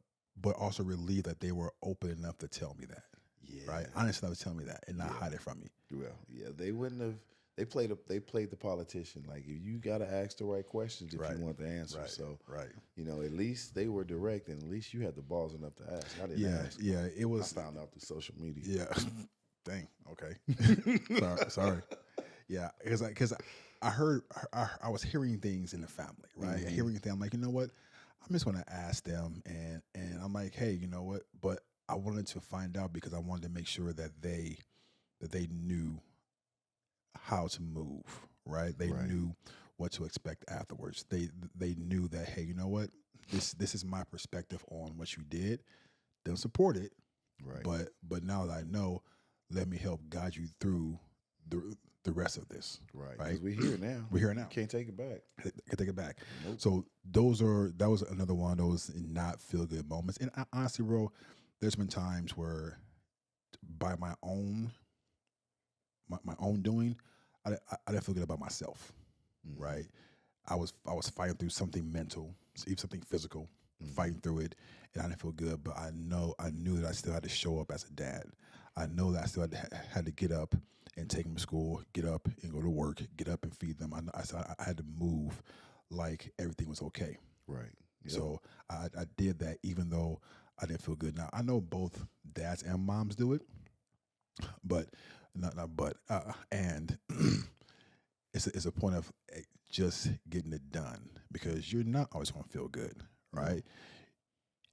also relieved that they were open enough to tell me that. Yeah. Right. Honest enough to tell me that and not hide it from me. Well, yeah, they wouldn't have. They played the politician. Like, if you got to ask the right questions if you want the answer. Right. So right. At least they were direct, and at least you had the balls enough to ask. I didn't ask. Yeah. It was. I found out through social media. Yeah. Dang. Okay. Sorry. Yeah, because I heard I was hearing things in the family, right? Hearing things, I'm like, you know what? I'm just going to ask them, and I'm like, hey, you know what? But I wanted to find out, because I wanted to make sure that they knew how to move, right? They knew what to expect afterwards. They knew that, hey, you know what? This is my perspective on what you did. They'll support it, right? But now that I know, let me help guide you through the rest of this. Right. Right. We're here now. We're here now. Can't take it back. Can't take it back. Nope. So that was another one of those not feel good moments. And honestly, bro, there's been times where, by my own doing, I didn't feel good about myself. Right. I was fighting through something mental, even something physical, fighting through it, and I didn't feel good. But I knew that I still had to show up as a dad. I know that I still had to get up and take them to school, get up and go to work, get up and feed them. I had to move like everything was okay. Right. Yep. So I did that, even though I didn't feel good. Now, I know both dads and moms do it, but and it's a point of just getting it done, because you're not always going to feel good, right?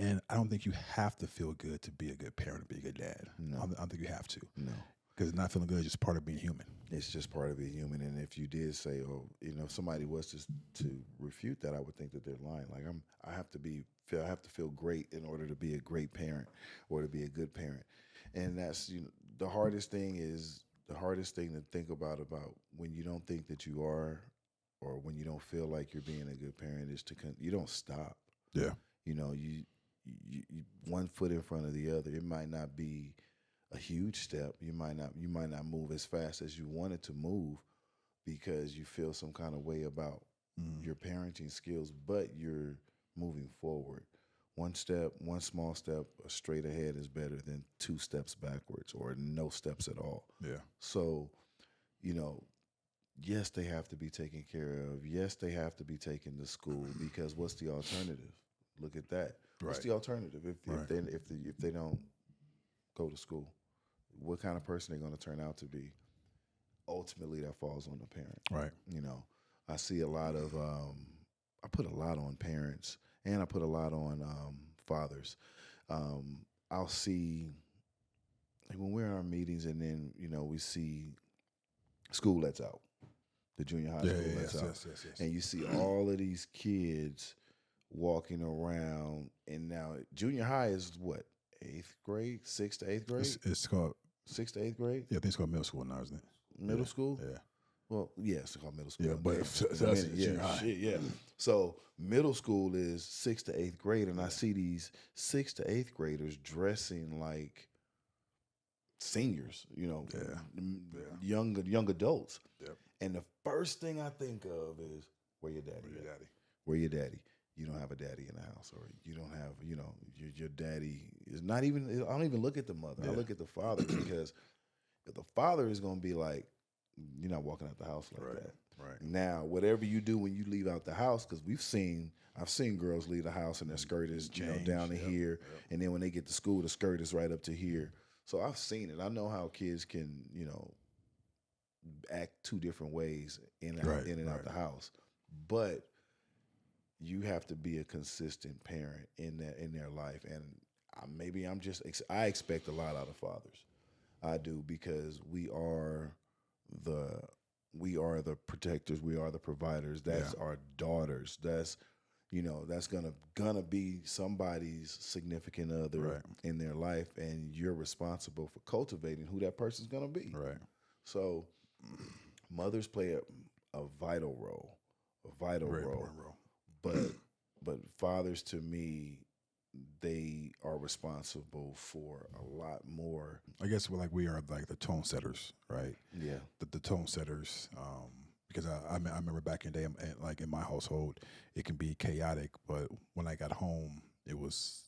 And I don't think you have to feel good to be a good parent, to be a good dad. No. I don't think you have to. No. Because not feeling good is just part of being human. It's just part of being human. And if you did say, if somebody was to refute that, I would think that they're lying. Like, I have to feel great in order to be a great parent or to be a good parent. And that's, the hardest thing to think about when you don't think that you are, or when you don't feel like you're being a good parent, is you don't stop. Yeah. You one foot in front of the other. It might not be a huge step. You might not move as fast as you wanted to move, because you feel some kind of way about your parenting skills, but you're moving forward. One small step straight ahead is better than 2 steps backwards, or no steps at all. Yeah. So, yes, they have to be taken care of. Yes, they have to be taken to school, because what's the alternative? Look at that. What's the alternative if they don't go to school? What kind of person they're going to turn out to be? Ultimately, that falls on the parent. Right. I see a lot of. I put a lot on parents, and I put a lot on fathers. I'll see like when we're in our meetings and then, we see school lets out, the junior high school lets out. Yes. And you see all of these kids walking around. And now junior high is what, 8th grade, 6th to 8th grade? It's called 6th to 8th grade? Yeah, I think it's called middle school now, isn't it? Middle school? Yeah. Well, yeah, it's called middle school. Yeah, but junior high. So middle school is 6th to 8th grade, and I see these 6th to 8th graders dressing like seniors, young adults. Yep. And the first thing I think of is, where your daddy? Where your daddy? You don't have a daddy in the house, or you don't have, your daddy is not even. I don't even look at the mother. I look at the father, because if the father is going to be like, you're not walking out the house like that. Right. Now, whatever you do when you leave out the house, because I've seen girls leave the house and their skirt is down to here, and then when they get to school, the skirt is right up to here. So I've seen it. I know how kids can, act two different ways in and out the house. But you have to be a consistent parent in their life, and I expect a lot out of fathers. I do, because we are the protectors, we are the providers. That's our daughters. That's that's gonna be somebody's significant other in their life, and you're responsible for cultivating who that person's gonna be. Right. So mothers play a vital role. Very important role. But fathers, to me, they are responsible for a lot more. I guess we are like the tone setters, right? Yeah. The tone setters. Because I remember back in the day, like in my household, it can be chaotic, but when I got home, it was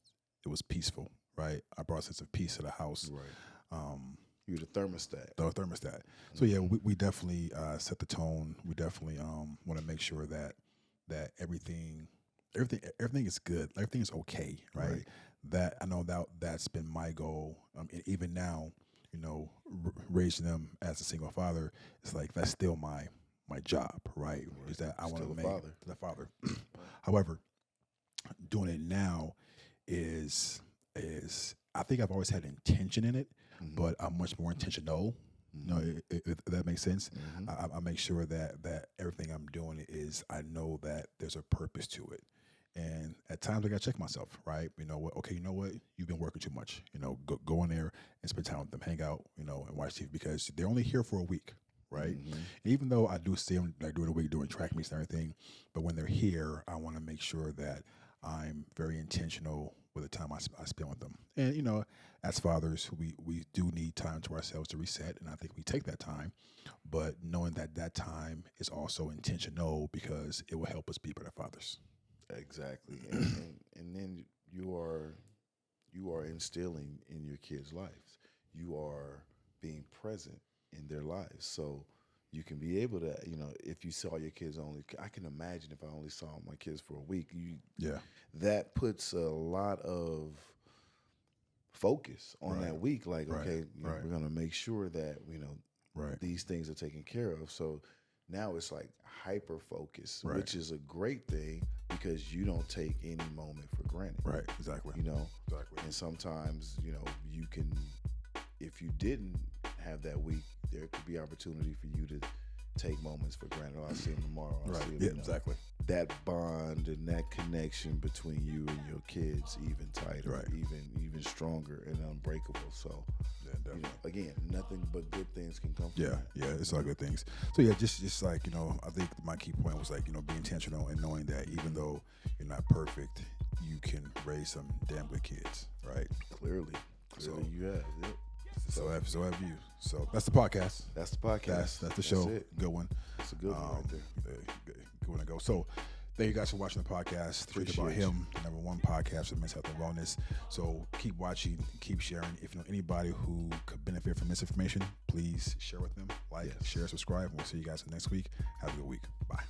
peaceful, right? I brought a sense of peace to the house. Right. You're the thermostat. The thermostat. So yeah, we definitely set the tone. We definitely want to make sure that everything is good. Everything is okay, right? That I know that's been my goal. And even now, raising them as a single father, it's like that's still my job, right? Is that I want to make the father. However, doing it now is I think I've always had intention in it, but I'm much more intentional. If that makes sense. I make sure that everything I'm doing is, I know that there's a purpose to it. And at times I got to check myself, right? Okay, you know what? You've been working too much. Go in there and spend time with them, hang out, and watch TV, because they're only here for a week, right? And even though I do see them like during the week doing track meets and everything, but when they're here, I want to make sure that I'm very intentional with the time I spend with them. And, as fathers, we do need time to ourselves to reset, and I think we take that time, but knowing that time is also intentional, because it will help us be better fathers. Exactly. And then you are instilling in your kids' lives. You are being present in their lives. So you can be able to, if you saw your kids I can imagine if I only saw my kids for a week, that puts a lot of focus on that week. Like, okay, we're going to make sure that, these things are taken care of. So now it's like hyper focus, which is a great thing, because you don't take any moment for granted. Right, exactly. Exactly. And sometimes, you can, if you didn't have that week, there could be opportunity for you to take moments for granted. I'll see him tomorrow. I'll see him, exactly. That bond and that connection between you and your kids even tighter, even stronger and unbreakable. So, again, nothing but good things can come from that. Yeah, it's all good things. So yeah, just like, I think my key point was like, be intentional and knowing that even though you're not perfect, you can raise some damn good kids, right? Clearly you have. Yep. So have you. So that's the podcast. That's the podcast. That's the show. That's it. Good one. That's a good one right there. Good one to go. So thank you guys for watching the podcast. Think About Him, the #1 podcast for mental health and wellness. So keep watching, keep sharing. If you know anybody who could benefit from this information, please share with them. Share, subscribe. We'll see you guys next week. Have a good week. Bye.